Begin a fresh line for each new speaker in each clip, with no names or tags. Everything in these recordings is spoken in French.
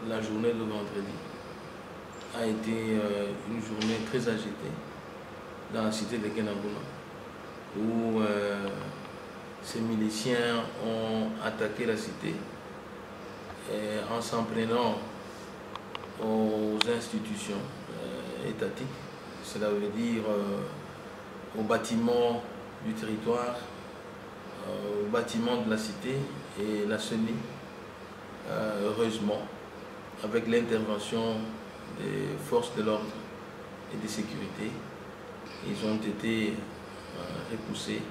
la journée de vendredi a été une journée très agitée dans la cité de Kenanguna, où ces miliciens ont attaqué la cité en s'en prenant aux institutions étatiques, cela veut dire aux bâtiments du territoire, aux bâtiments de la cité et la CENI, heureusement, avec l'intervention des forces de l'ordre et de sécurité, ils ont été repoussés.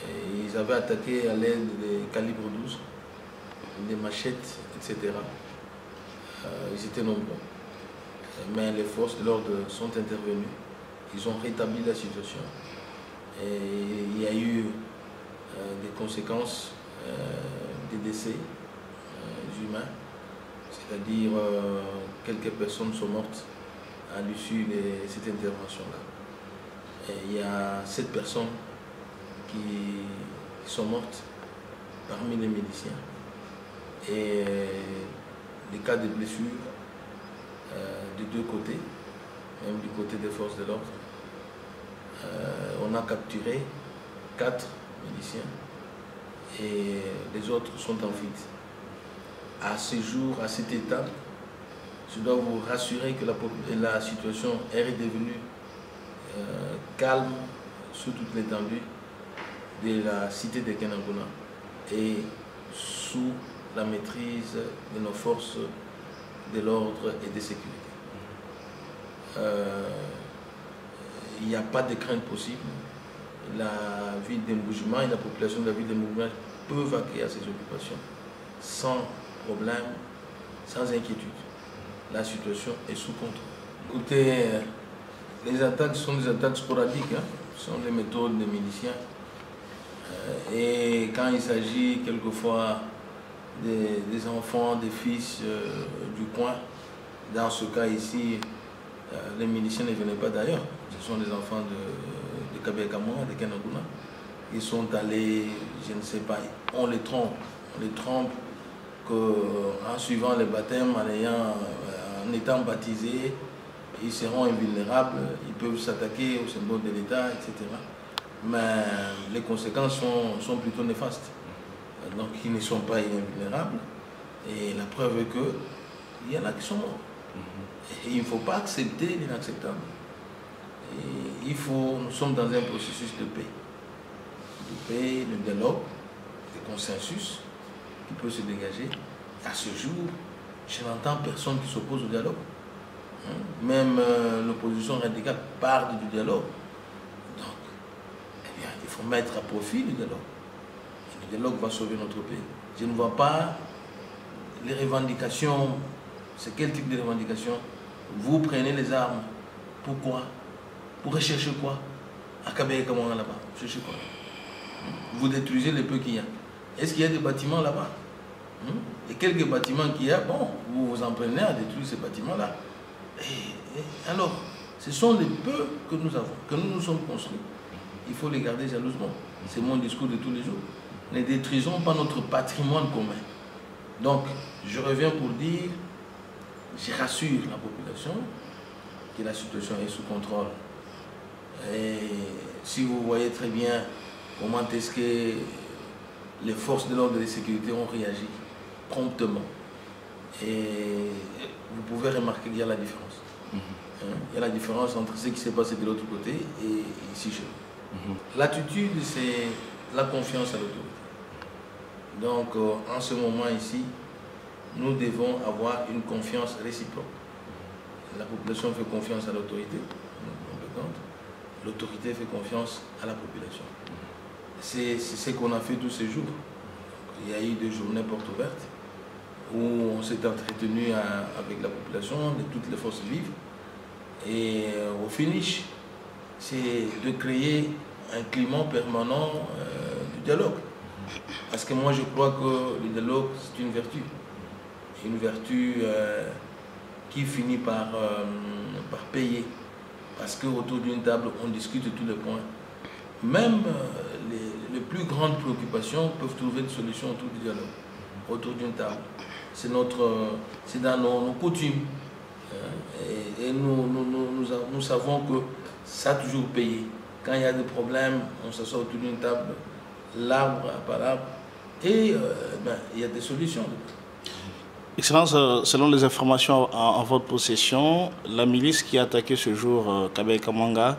Et ils avaient attaqué à l'aide des calibres 12, des machettes, etc. Ils étaient nombreux. Mais les forces de l'ordre sont intervenues. Ils ont rétabli la situation. Et il y a eu des conséquences, des décès humains. C'est-à-dire quelques personnes sont mortes à l'issue de cette intervention-là. Il y a 7 personnes qui sont mortes parmi les miliciens. Et des cas de blessures des deux côtés, même du côté des forces de l'ordre. On a capturé 4 miliciens et les autres sont en fuite. À ce jour, à cette étape, je dois vous rassurer que la situation est redevenue calme sous toute l'étendue de la cité de Kenanguna et sous la maîtrise de nos forces de l'ordre et de sécurité. Il n'y a pas de crainte possible. La ville de Mboujima et la population de la ville de Mboujima peuvent accueillir ces occupations sans problème, sans inquiétude. La situation est sous contrôle. Écoutez, les attaques sont des attaques sporadiques, hein. Ce sont les méthodes des miliciens. Et quand il s'agit quelquefois des enfants, des fils du coin, dans ce cas ici, les miliciens ne venaient pas d'ailleurs. Ce sont des enfants de Kabekamoa, de Kenanguna. Ils sont allés, je ne sais pas, on les trompe qu'en suivant les baptêmes, en étant baptisés, ils seront invulnérables, ils peuvent s'attaquer au symbole de l'État, etc. Mais les conséquences sont plutôt néfastes. Donc ils ne sont pas invulnérables. Et la preuve est qu'il y en a qui sont morts. Et il ne faut pas accepter l'inacceptable. Nous sommes dans un processus de paix. De paix, de dialogue, de consensus qui peut se dégager. À ce jour, je n'entends personne qui s'oppose au dialogue. Même l'opposition radicale parle du dialogue. Donc, eh bien, il faut mettre à profit le dialogue. Et le dialogue va sauver notre pays. Je ne vois pas les revendications. C'est quel type de revendication? Vous prenez les armes. Pourquoi? Pour rechercher quoi? À Kabekamoa là-bas. Cherchez quoi? Vous détruisez le peu qu'il y a. Est-ce qu'il y a des bâtiments là-bas? Et quelques bâtiments qu'il y a, bon, vous vous en prenez à détruire ces bâtiments-là. Alors, ce sont les peu que nous avons, que nous nous sommes construits. Il faut les garder jalousement. C'est mon discours de tous les jours. Ne détruisons pas notre patrimoine commun. Donc, je reviens pour dire, je rassure la population que la situation est sous contrôle. Et si vous voyez très bien comment est-ce que les forces de l'ordre et de sécurité ont réagi promptement, et vous pouvez remarquer qu'il y a la différence. Il y a la différence entre ce qui s'est passé de l'autre côté et ici chez nous. L'attitude, c'est la confiance à l'autorité. Donc, en ce moment ici, nous devons avoir une confiance réciproque. La population fait confiance à l'autorité compétente. L'autorité fait confiance à la population. C'est ce qu'on a fait tous ces jours. Il y a eu des journées portes ouvertes où on s'est entretenu avec la population, de toutes les forces vives. Et au finish, c'est de créer un climat permanent du dialogue. Parce que moi, je crois que le dialogue, c'est une vertu. Une vertu qui finit par payer. Parce qu'autour d'une table, on discute de tous les points. Même les plus grandes préoccupations peuvent trouver une solution autour du dialogue, autour d'une table. c'est dans nos coutumes. Et nous savons que ça a toujours payé. Quand il y a des problèmes, on s'assoit autour d'une table, l'arbre par l'arbre, et il y a des solutions.
Excellence, selon les informations en votre possession, la milice qui a attaqué ce jour Kabaye Kamanga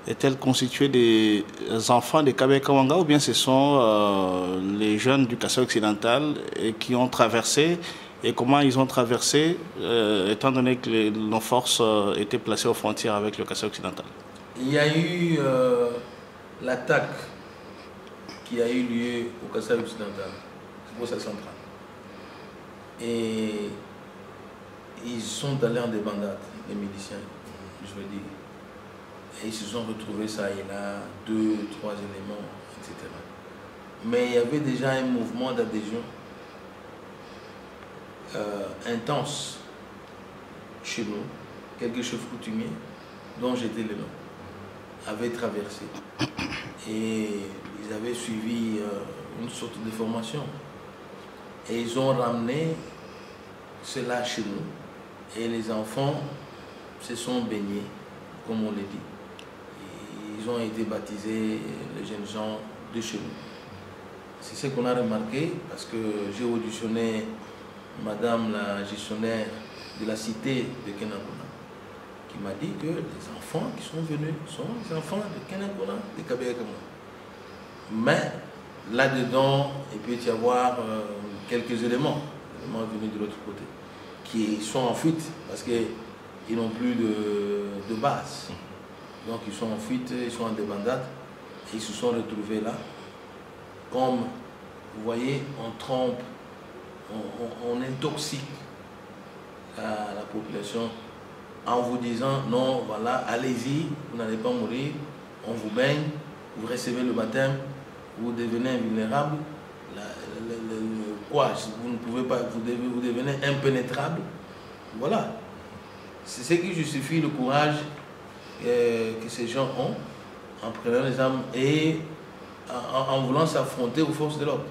est-elle constituée des enfants de Kabaye Kamanga ou bien ce sont les jeunes du Kasaï occidental qui ont traversé? Et comment ils ont traversé, étant donné que nos forces étaient placées aux frontières avec le Kasaï occidental?
Il y a eu l'attaque qui a eu lieu au Kasaï occidental, c'est pour ça central. Et ils sont allés en débandade, les miliciens, je veux dire. Et ils se sont retrouvés ça et là, 2, 3 éléments, etc. Mais il y avait déjà un mouvement d'adhésion intense chez nous. Quelques chefs coutumiers, dont j'étais le nom, avaient traversé. Et ils avaient suivi une sorte de formation. Et ils ont ramené cela chez nous. Et les enfants se sont baignés, comme on l'a dit. Et ils ont été baptisés, les jeunes gens de chez nous. C'est ce qu'on a remarqué, parce que j'ai auditionné Madame la gestionnaire de la cité de Kenakona, qui m'a dit que les enfants qui sont venus sont les enfants de Kenakona, de Kabaye Kamanga. Mais là-dedans, il peut y avoir quelques éléments venus de l'autre côté, qui sont en fuite parce qu'ils n'ont plus de base. Donc ils sont en fuite, ils sont en débandade, et ils se sont retrouvés là. Comme vous voyez, on trompe, on intoxique la population en vous disant non, voilà, allez-y, vous n'allez pas mourir, on vous baigne, vous recevez le baptême, vous devenez invulnérable, vous ne pouvez pas, vous devenez impénétrable. Voilà. C'est ce qui justifie le courage que ces gens ont en prenant les armes et en voulant s'affronter aux forces de l'ordre.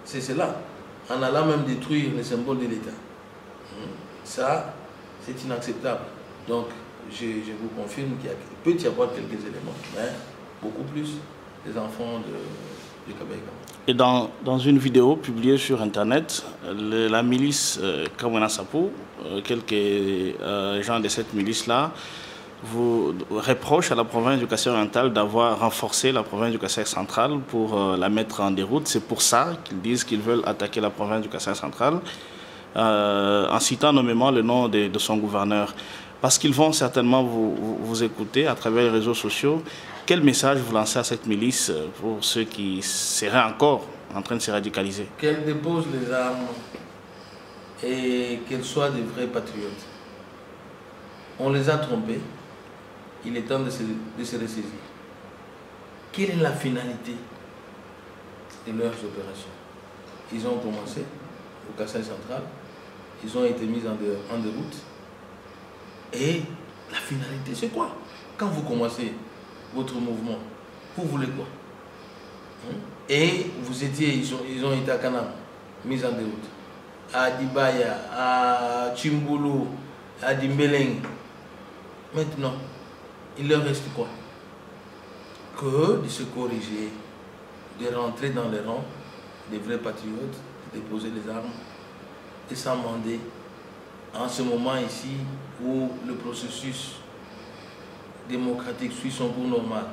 C'est cela. En allant même détruire les symboles de l'État. Ça, c'est inacceptable. Donc, je vous confirme qu'il peut y avoir quelques éléments, mais beaucoup plus des enfants de Kabaye Kamanga.
Et dans une vidéo publiée sur Internet, la milice Kamwana Sapou, quelques gens de cette milice-là, vous reprochent à la province du Kasaï oriental d'avoir renforcé la province du Kasaï central pour la mettre en déroute. C'est pour ça qu'ils disent qu'ils veulent attaquer la province du Kasaï central, en citant nommément le nom de son gouverneur. Parce qu'ils vont certainement vous écouter à travers les réseaux sociaux. Quel message vous lancez à cette milice pour ceux qui seraient encore en train de se radicaliser?
Qu'elle dépose les armes et qu'elles soient des vrais patriotes. On les a trompés. Il est temps de se ressaisir. Quelle est la finalité de leurs opérations? Ils ont commencé au Kasaï central, ils ont été mis en déroute. Et la finalité, c'est quoi? Quand vous commencez votre mouvement, vous voulez quoi? Et vous étiez, ils ont été à Kanam, mis en déroute. À Dibaya, à Chimbulu, à Dimbeleng. Maintenant, il leur reste quoi? Que de se corriger, de rentrer dans les rangs des vrais patriotes, de déposer les armes et s'amender en ce moment ici où le processus démocratique suit son cours normal,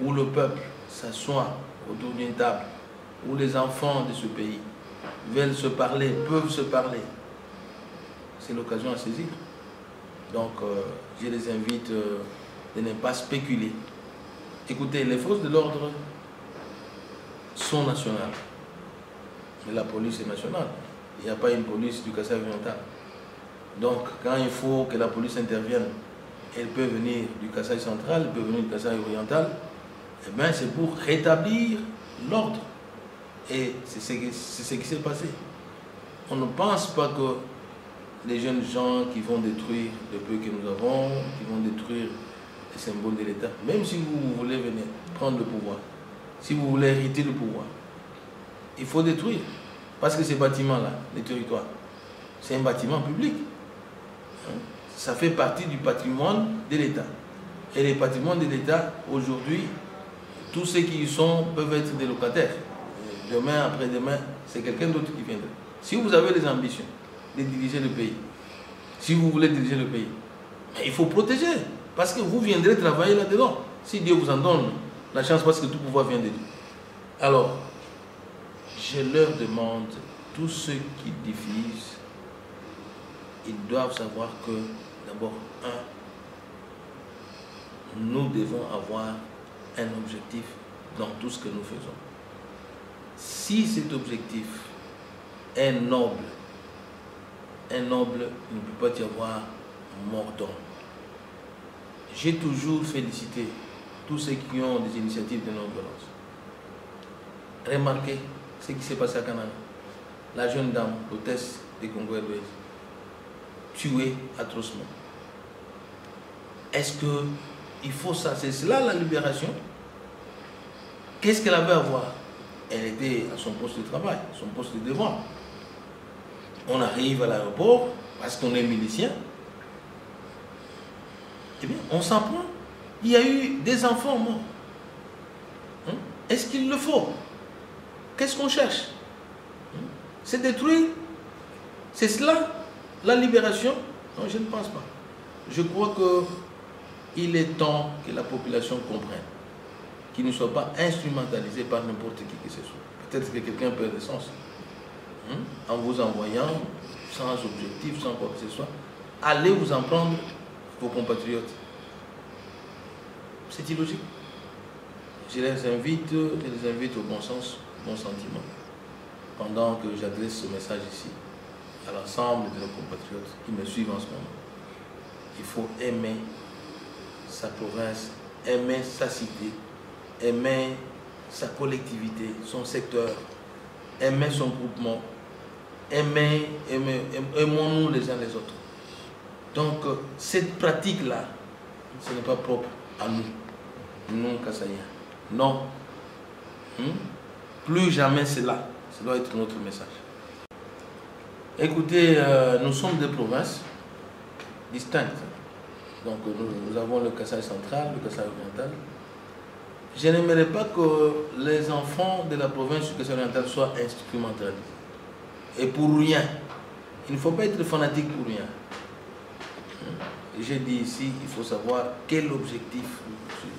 où le peuple s'assoit autour d'une table, où les enfants de ce pays veulent se parler, peuvent se parler. C'est l'occasion à saisir. Donc, je les invite de ne pas spéculer. Écoutez, les forces de l'ordre sont nationales, mais la police est nationale. Il n'y a pas une police du Kasaï oriental. Donc, quand il faut que la police intervienne, elle peut venir du Kasaï central, elle peut venir du Kasaï oriental, eh bien, c'est pour rétablir l'ordre. Et c'est ce qui s'est passé. On ne pense pas que les jeunes gens qui vont détruire le peu que nous avons, qui vont détruire les symboles de l'État, même si vous voulez venir prendre le pouvoir, si vous voulez hériter le pouvoir, il faut détruire. Parce que ces bâtiments-là, les territoires, c'est un bâtiment public. Ça fait partie du patrimoine de l'État. Et les patrimoines de l'État, aujourd'hui, tous ceux qui y sont peuvent être des locataires. Demain, après-demain, c'est quelqu'un d'autre qui viendra. Si vous avez les ambitions de diriger le pays, si vous voulez diriger le pays, il faut protéger. Parce que vous viendrez travailler là-dedans. Si Dieu vous en donne la chance, parce que tout pouvoir vient de Dieu. Alors, je leur demande, tous ceux qui diffusent, ils doivent savoir que, d'abord, nous devons avoir un objectif dans tout ce que nous faisons. Si cet objectif est noble, il ne peut pas y avoir mordant. J'ai toujours félicité tous ceux qui ont des initiatives de non-violence. Remarquez ce qui s'est passé à Canada. La jeune dame, l'hôtesse des Congo Airways, tuée atrocement. Est-ce qu'il faut ça? C'est cela la libération? Qu'est-ce qu'elle avait à voir? Elle était à son poste de travail, son poste de devoir. On arrive à l'aéroport parce qu'on est milicien. Eh bien, on s'en prend. Il y a eu des enfants morts. Est-ce qu'il le faut? Qu'est-ce qu'on cherche? C'est détruire? C'est cela la libération? Non, je ne pense pas. Je crois qu'il est temps que la population comprenne, qu'il ne soit pas instrumentalisé par n'importe qui que ce soit. Peut-être que quelqu'un perd le sens. En vous envoyant sans objectif, sans quoi que ce soit, allez vous en prendre vos compatriotes. C'est illogique. Je les invite au bon sens, au bon sentiment, pendant que j'adresse ce message ici à l'ensemble de nos compatriotes qui me suivent en ce moment. Il faut aimer sa province, aimer sa cité, aimer sa collectivité, son secteur, aimer son groupement, aimons-nous les uns les autres. Donc, cette pratique-là, ce n'est pas propre à nous, Kassaïens. Non. Plus jamais cela. Ça doit être notre message. Écoutez, nous sommes des provinces distinctes. Donc, nous avons le Kasaï central, le Kasaï oriental. Je n'aimerais pas que les enfants de la province du Kasaï oriental soient instrumentalisés. Et pour rien. Il ne faut pas être fanatique pour rien. J'ai dit ici, il faut savoir quel objectif vous poursuivez,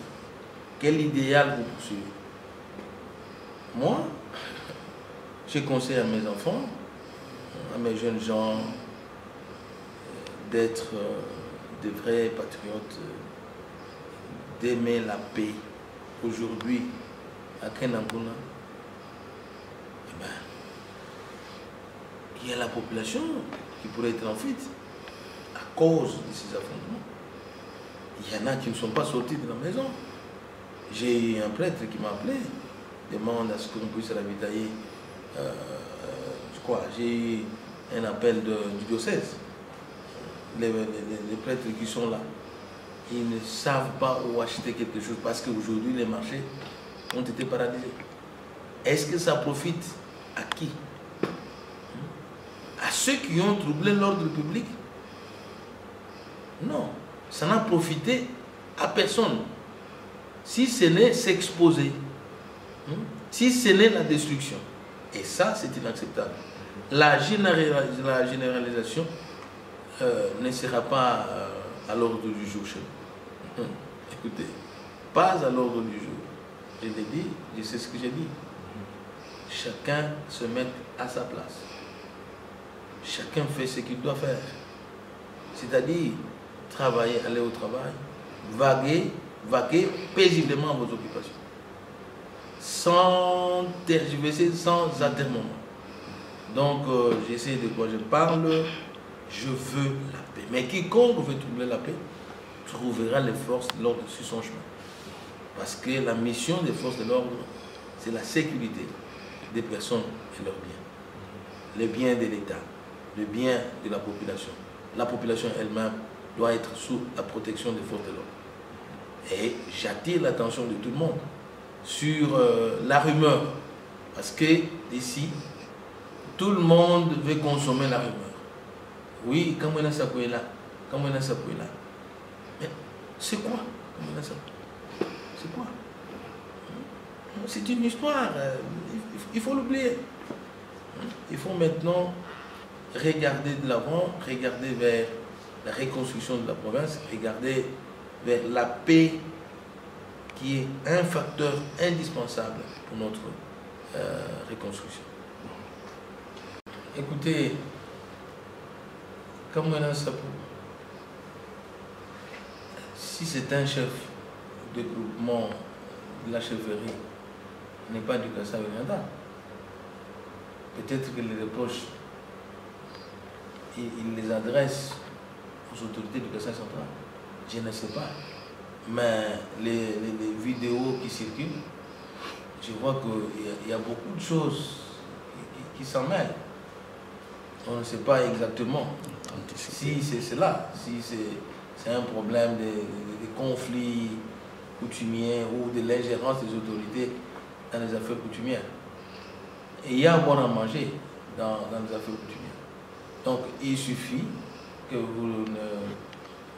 quel idéal vous poursuivez. Moi, je conseille à mes enfants, à mes jeunes gens, d'être de vrais patriotes, d'aimer la paix. Aujourd'hui, à Kenankuna, il y a la population qui pourrait être en fuite à cause de ces affrontements. Il y en a qui ne sont pas sortis de la maison. J'ai eu un prêtre qui m'a appelé, demande à ce qu'on puisse ravitailler. J'ai eu un appel du diocèse. Les prêtres qui sont là, ils ne savent pas où acheter quelque chose parce qu'aujourd'hui les marchés ont été paralysés. Est-ce que ça profite à qui? À ceux qui ont troublé l'ordre public? Non, ça n'a profité à personne. Si ce n'est s'exposer, si ce n'est la destruction. Et ça, c'est inacceptable. La généralisation ne sera pas à l'ordre du jour chez nous. Écoutez, pas à l'ordre du jour. Je l'ai dit, je sais ce que j'ai dit. Chacun se met à sa place. Chacun fait ce qu'il doit faire. C'est-à-dire travailler, aller au travail, vaquer paisiblement à vos occupations. Sans tergiverser, sans atermoiement. Donc, j'essaie de quoi je parle. Je veux la paix. Mais quiconque veut troubler la paix trouvera les forces de l'ordre sur son chemin. Parce que la mission des forces de l'ordre, c'est la sécurité des personnes et leurs biens. Les biens de l'État, le bien de la population. La population elle-même doit être sous la protection des forces de l'ordre. Et j'attire l'attention de tout le monde sur la rumeur. Parce que d'ici, tout le monde veut consommer la rumeur. Oui, quand on a ça là, quand on a ça là. Mais c'est quoi? C'est quoi? C'est une histoire. Il faut l'oublier. Il faut maintenant regarder de l'avant, regarder vers la reconstruction de la province, regarder vers la paix qui est un facteur indispensable pour notre reconstruction. Écoutez, comme on a ça, si c'est un chef de groupement de la chefferie, n'est pas du Kassa-Venanda, peut-être que les reproches, il les adresse aux autorités du Kassa central. Je ne sais pas. Mais les vidéos qui circulent, je vois qu'il y a beaucoup de choses qui s'en mêlent. On ne sait pas exactement si c'est cela, si c'est un problème de conflits coutumiers ou de l'ingérence des autorités dans les affaires coutumières. Et il y a à boire à manger dans les affaires coutumières. Donc il suffit que vous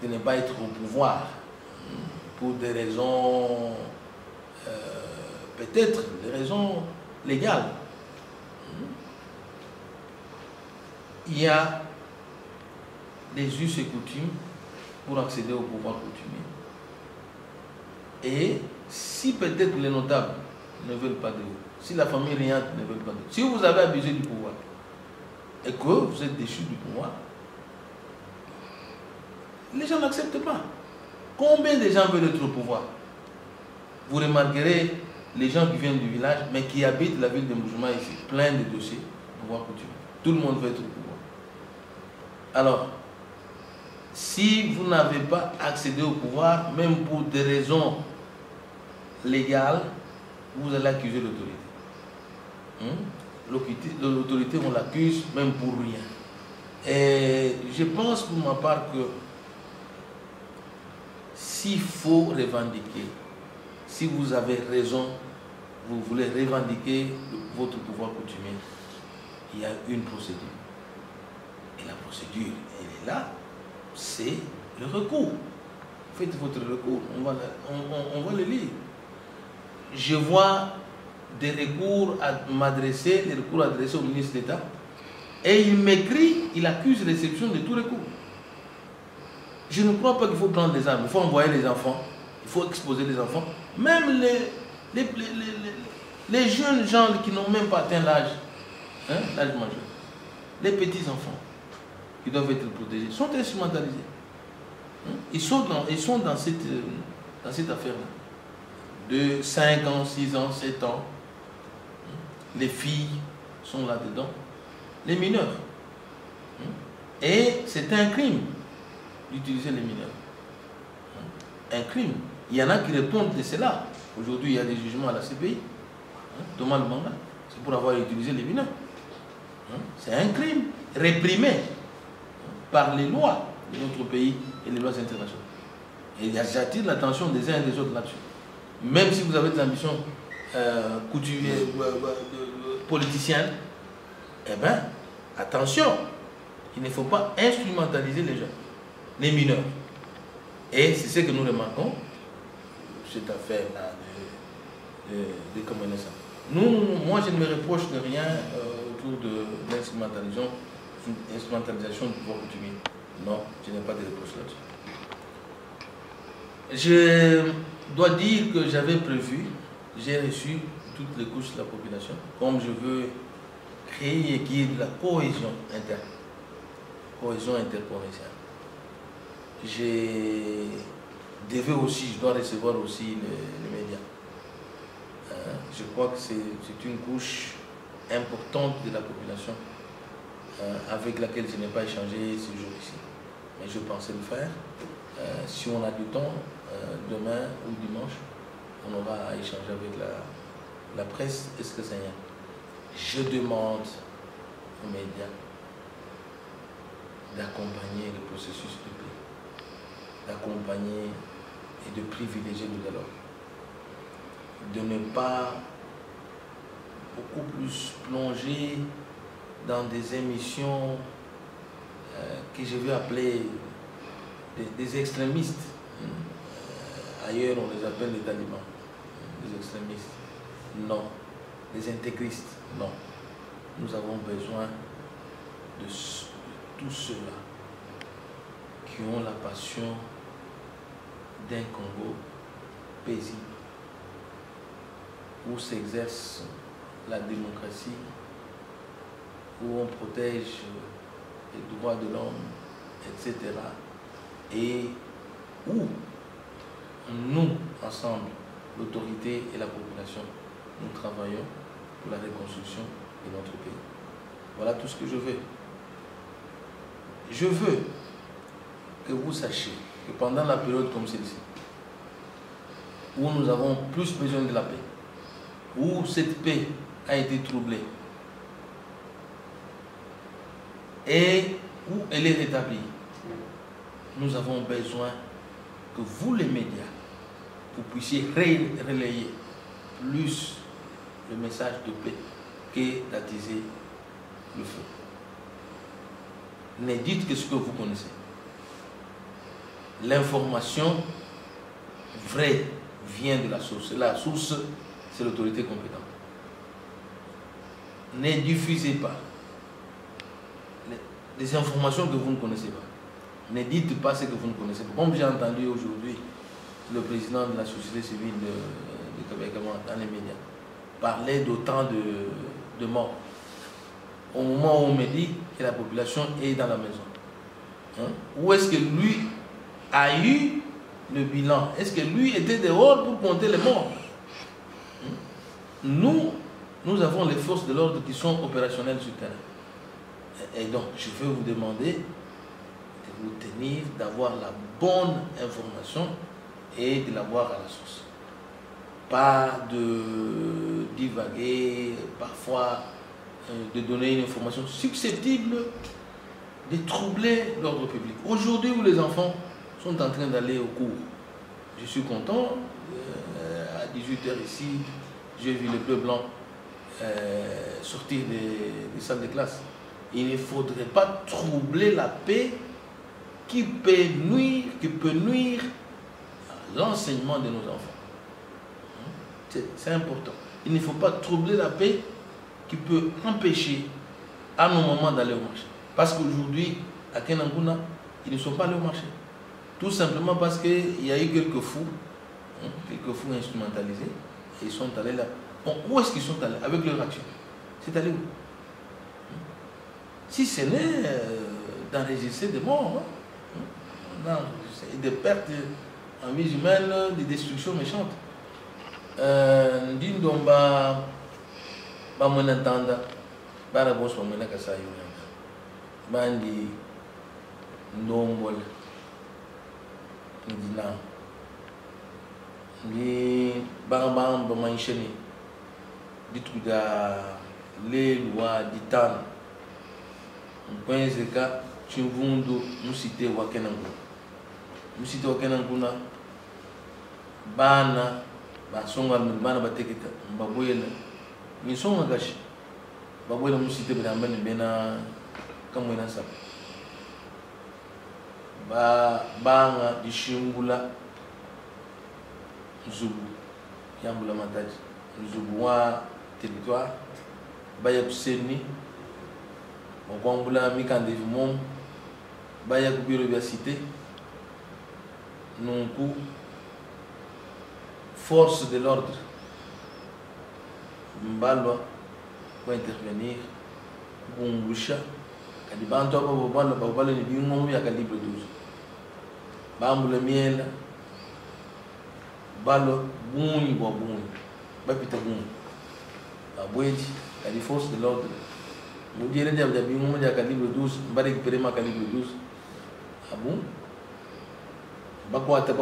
de ne pas être au pouvoir pour des raisons, peut-être des raisons légales. Il y a des us et coutumes pour accéder au pouvoir coutumier. Et si peut-être les notables ne veulent pas de vous, si la famille régnante ne veut pas de vous, si vous avez abusé du pouvoir et que vous êtes déchu du pouvoir, les gens n'acceptent pas. Combien de gens veulent être au pouvoir? Vous remarquerez les gens qui viennent du village, mais qui habitent la ville de Mboujima ici, plein de dossiers, pouvoir coutumier. Tout le monde veut être au pouvoir. Alors, si vous n'avez pas accédé au pouvoir, même pour des raisons légales, vous allez accuser l'autorité. L'autorité, on l'accuse même pour rien. Et je pense pour ma part que s'il faut revendiquer, si vous avez raison, vous voulez revendiquer votre pouvoir coutumier, il y a une procédure. Et la procédure, elle est là, c'est le recours. Faites votre recours, on va le lire. Je vois des recours à m'adresser, des recours adressés au ministre d'État, et il m'écrit, il accuse réception de tout recours. Je ne crois pas qu'il faut prendre les armes, il faut envoyer les enfants, il faut exposer les enfants, même les jeunes gens qui n'ont même pas atteint l'âge, l'âge majeur, les petits enfants qui doivent être protégés, sont instrumentalisés. Ils sont dans cette affaire-là. De 5 ans, 6 ans, 7 ans, les filles sont là-dedans, les mineurs. Et c'est un crime d'utiliser les mineurs. Un crime. Il y en a qui répondent de cela. Aujourd'hui, il y a des jugements à la CPI. Thomas Lubanga, c'est pour avoir utilisé les mineurs. C'est un crime réprimé par les lois de notre pays et les lois internationales. Et j'attire l'attention des uns et des autres là-dessus. Même si vous avez des ambitions politiciennes, eh bien, attention, il ne faut pas instrumentaliser les gens, les mineurs. Et c'est ce que nous remarquons, cette affaire-là de communisme. Moi, je ne me reproche de rien autour de l'instrumentalisation du pouvoir coutumier. Non, je n'ai pas de reproche là-dessus. Je dois dire que j'avais prévu, j'ai reçu toutes les couches de la population, comme je veux créer et qu'il y ait de la cohésion interne, cohésion interprovinciale. Je dois recevoir aussi les médias. Je crois que c'est une couche importante de la population avec laquelle je n'ai pas échangé ce jour ici. Mais je pensais le faire. Si on a du temps, demain ou dimanche, on aura à échanger avec la presse et ce que ça y est. Je demande aux médias d'accompagner le processus de paix, d'accompagner et de privilégier le dialogue, de ne pas beaucoup plus plonger dans des émissions que je vais appeler des extrémistes. Ailleurs, on les appelle les talibans. Des extrémistes. Non. Des intégristes. Non. Nous avons besoin de tous ceux-là qui ont la passion d'un Congo paisible, où s'exerce la démocratie, où on protège les droits de l'homme, etc. Et où nous, ensemble, l'autorité et la population, nous travaillons pour la reconstruction de notre pays. Voilà tout ce que je veux. Je veux que vous sachiez que pendant la période comme celle-ci, où nous avons plus besoin de la paix, où cette paix a été troublée et où elle est rétablie, nous avons besoin que vous, les médias, vous puissiez relayer plus le message de paix que d'attiser le feu. Ne dites que ce que vous connaissez. L'information vraie vient de la source. La source, c'est l'autorité compétente. Ne diffusez pas les informations que vous ne connaissez pas. Ne dites pas ce que vous ne connaissez pas. Comme j'ai entendu aujourd'hui le président de la société civile de Québec dans les médias parler d'autant de morts. Au moment où on me dit que la population est dans la maison. Hein? Où est-ce que lui a eu le bilan? Est-ce que lui était dehors pour compter les morts? Nous avons les forces de l'ordre qui sont opérationnelles sur le terrain. Et donc, je veux vous demander de vous tenir, d'avoir la bonne information et de l'avoir à la source. Pas de divaguer, parfois de donner une information susceptible de troubler l'ordre public. Aujourd'hui où les enfants sont en train d'aller au cours, je suis content, à 18h ici, j'ai vu le bleu blanc sortir des salles de classe. Il ne faudrait pas troubler la paix qui peut nuire à l'enseignement de nos enfants. C'est important. Il ne faut pas troubler la paix qui peut empêcher à nos mamans d'aller au marché. Parce qu'aujourd'hui, à Kenanguna, ils ne sont pas allés au marché. Tout simplement parce qu'il y a eu quelques fous instrumentalisés, et ils sont allés là. Bon, où est-ce qu'ils sont allés avec leur action? C'est allé où? Si ce n'est d'enregistrer des morts, des pertes en vie humaine, des destructions méchantes. Ndindomba bamonantanda bara boss bamona kasayo bandi ndombol ndina ni bang bamansheni dituda le loi ditana mkwenzeka chimvundo musite wakenanguna bana basonga bana bateketa mbaboyela nisonga gashi baboyela musite bidamba ni bena kamwena sapa banga dishingula nzubu yambula mataji nzubu wa territoire baya kuseni mokwambula mikande vimom baya kubiro bya cité nunku force de l'ordre Mbalwa pour intervenir Bungusha kadi bantu aba babalo ni bingom ya calibre 12 bambula miela balo bunyi bapita bunyi abweji kadi force de l'ordre mu dire dia bingom ya calibre 12 mbare récupérer ma calibre 12 abu bakwata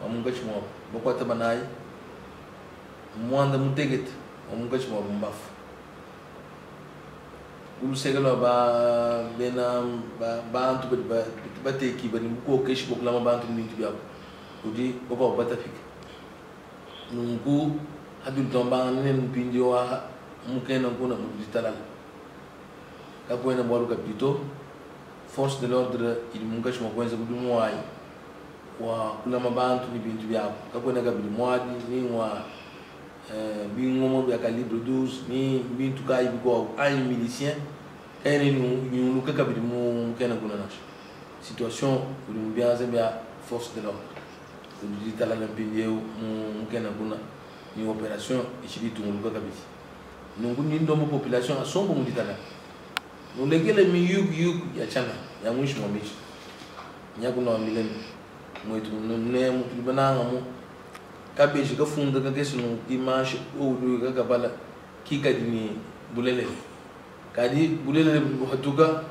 amungachi mo bakwata banai mwanda mutegeta omungachi mo mbafu ulusegelo ba bena bantu bateki bani ko keshi bokulama bantu mintu byabo udi boko batafika nungu adul tomba nen pindio wa mukena kuna muditalal Kapo ina boru kapito force de l'ordre il munga chuma kwenza kudu mwai wa kula mabantu ni bintu byabo kapo ina kabili mwadi ni wa bingomo bya calibre 12 ni bintu kai biko ay milicien ene ni nuka kabili mu kena kuna nash situation kudu mbianze bya force de l'ordre kudu ditala na pindieu mu kena kuna ni opération ichibitu nuka kabili nungu ni ndombo population asombo mu ditala nulekele mi yuk ya chana ya mwisho mwisho nyaku na mileni mwetu ne mu tulibananga mu kabeji ka funda ka kesu no dimanche ou do ka bala ki kadini bulele kadi bulele hatuka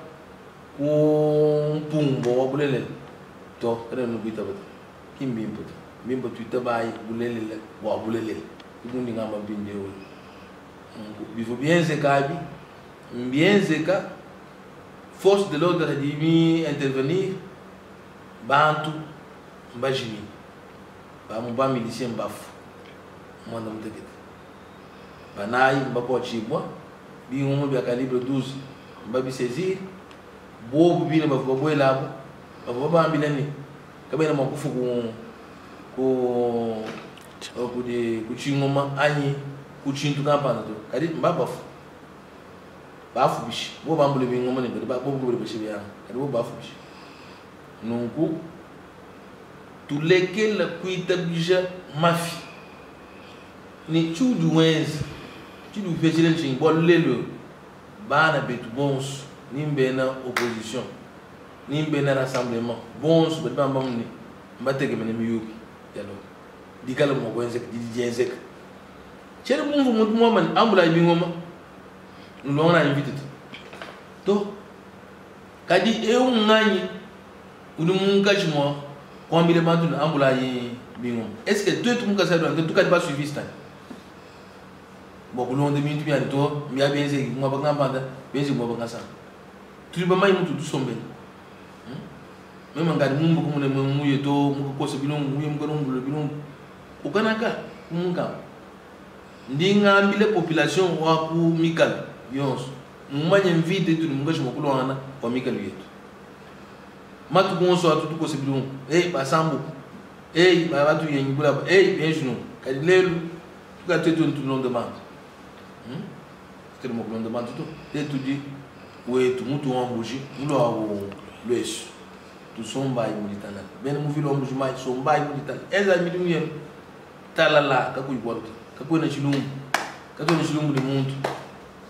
ko pumbo wa bulele to kada no bita bata kimbimbo mimbo tuitabai bulele wa bulele kundi ngamba binde o bifo bien zekabi bien zeka force de l'ordre a dû intervenir bantu mbajimi ba mu ba milicien bafu mwanda mtekete banai mbako chibwa bi ngumu bya calibre 12 mbabi saisir bobu bine bafu boela abo bafu ba ambilani kabena makufu ko de kuchingoma anyi kuchintu kampana to kadi mbabafu bafu bishi bo bambule bingoma ne ba bo bo bishi bya kadi bo bafu bishi nungu tuleke la kuita bija mafi ni chudu wenzi chudu fechile chin bolelo bana betu bons nimbena opposition nimbena rassemblement bons be bamba mni mbatege mene miyuki yalo dikala mo wenzi di jenzek chere mumvu mutu mo man ambula bingoma nous a invité tout kadi e ngani udu munga chimo combien bantu na ambula yi bingo est-ce que deux munga sa do tout kadi pas suivi sta bon kulon de mintu bien to mi a bien zegi mo ba ngamba bien zegi mo ba ngasa tu ba mai mutu sombe même ngadi mumbu ko mu yeto mu ko so bino mu yem gonu mu bino o kanaka munga ndinga mbile population wa ku mikal yons mumanye mvide tu mungashi mokulu wana kwa mikalo yetu matu konso atu tuko sibilu basambu ba batu yengula bien junu kadi lelu tukatetu tu non demande tellement qu'on demande tout et tu dis ouais tout mutu ambuji ulo awo lesu tu somba imulitana ben mu vilo ambuji mai somba imulitana eza midu yem talala kakuyibwalta kakuna chilumbu kakuna chilumbu de muntu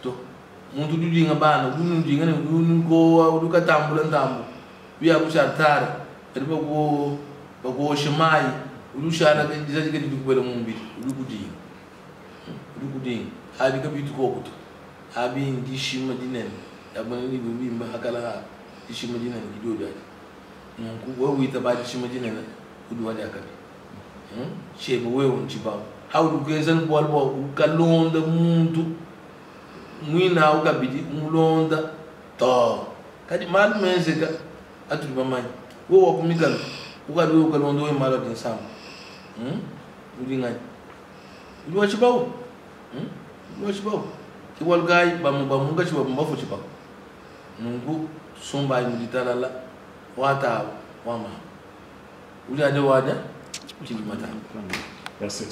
to muntu dudinga bana dudinga ne ko uduka tambula ndambu biya kushatara eripo ko shimai udushana ndizaje ke dukubela mumbi udukudinga abi kabitu ko kuto abi ndishima dinene yabona ni bimba hakala ndishima dinene kidodo nku wewe itabadi ndishima dinene udwali akabi chebo wewe unchiba how do gezan bolbo ukalonda muntu mwina ukabidi umulonda to kadi mal menzeka atuli bamanyi wo wakumikala ukadi we ukalonda we malo dinsamba udingani udwa chibawo udwa chibawo kiwal gai bamunga chibawo mbafo chibawo nungu somba imuditala la wata wama uli ade wada chili mata.
Merci.